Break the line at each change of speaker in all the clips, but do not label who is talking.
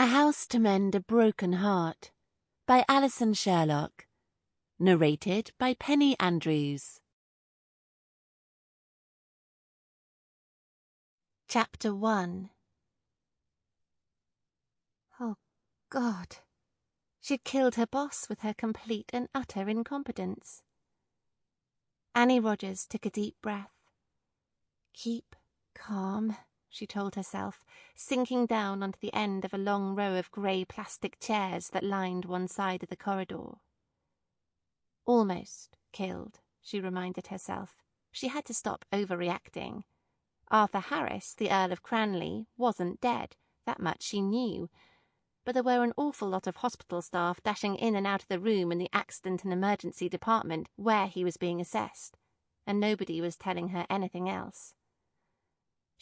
A House to Mend a Broken Heart by Alison Sherlock. Narrated by Penny Andrews. Chapter 1. Oh, God. She'd killed her boss with her complete and utter incompetence. Annie Rogers took a deep breath. Keep calm, she told herself, sinking down onto the end of a long row of grey plastic chairs that lined one side of the corridor. Almost killed, she reminded herself. She had to stop overreacting. Arthur Harris, the Earl of Cranley, wasn't dead, that much she knew. But there were an awful lot of hospital staff dashing in and out of the room in the accident and emergency department where he was being assessed, and nobody was telling her anything else.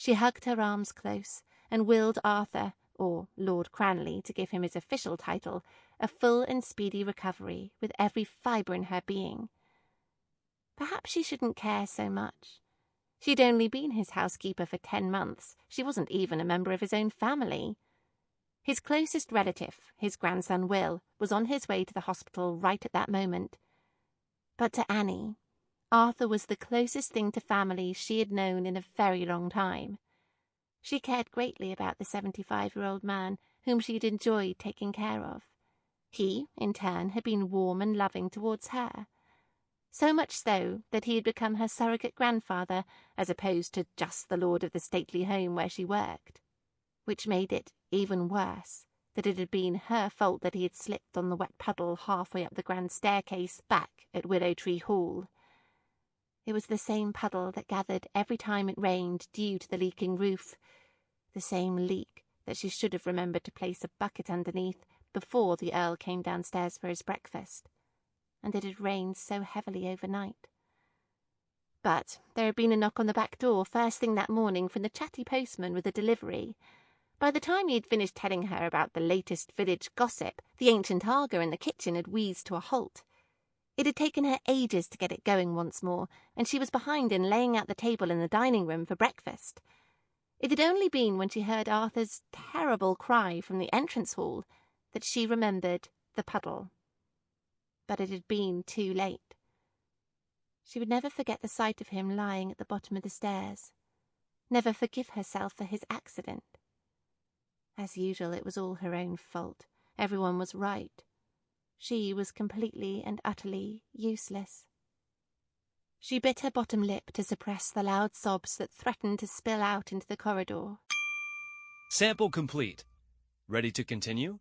She hugged her arms close and willed Arthur, or Lord Cranley to give him his official title, a full and speedy recovery with every fibre in her being. Perhaps she shouldn't care so much. She'd only been his housekeeper for 10 months. She wasn't even a member of his own family. His closest relative, his grandson Will, was on his way to the hospital right at that moment. But to Annie, Arthur was the closest thing to family she had known in a very long time. She cared greatly about the 75-year-old man whom she had enjoyed taking care of. He, in turn, had been warm and loving towards her. So much so that he had become her surrogate grandfather as opposed to just the lord of the stately home where she worked. Which made it even worse that it had been her fault that he had slipped on the wet puddle halfway up the grand staircase back at Willow Tree Hall. It was the same puddle that gathered every time it rained due to the leaking roof, the same leak that she should have remembered to place a bucket underneath before the Earl came downstairs for his breakfast, and it had rained so heavily overnight. But there had been a knock on the back door first thing that morning from the chatty postman with a delivery. By the time he had finished telling her about the latest village gossip, the ancient Arga in the kitchen had wheezed to a halt. It had taken her ages to get it going once more, and she was behind in laying out the table in the dining room for breakfast. It had only been when she heard Arthur's terrible cry from the entrance hall that she remembered the puddle. But it had been too late. She would never forget the sight of him lying at the bottom of the stairs, never forgive herself for his accident. As usual, it was all her own fault. Everyone was right. She was completely and utterly useless. She bit her bottom lip to suppress the loud sobs that threatened to spill out into the corridor.
Sample complete. Ready to continue?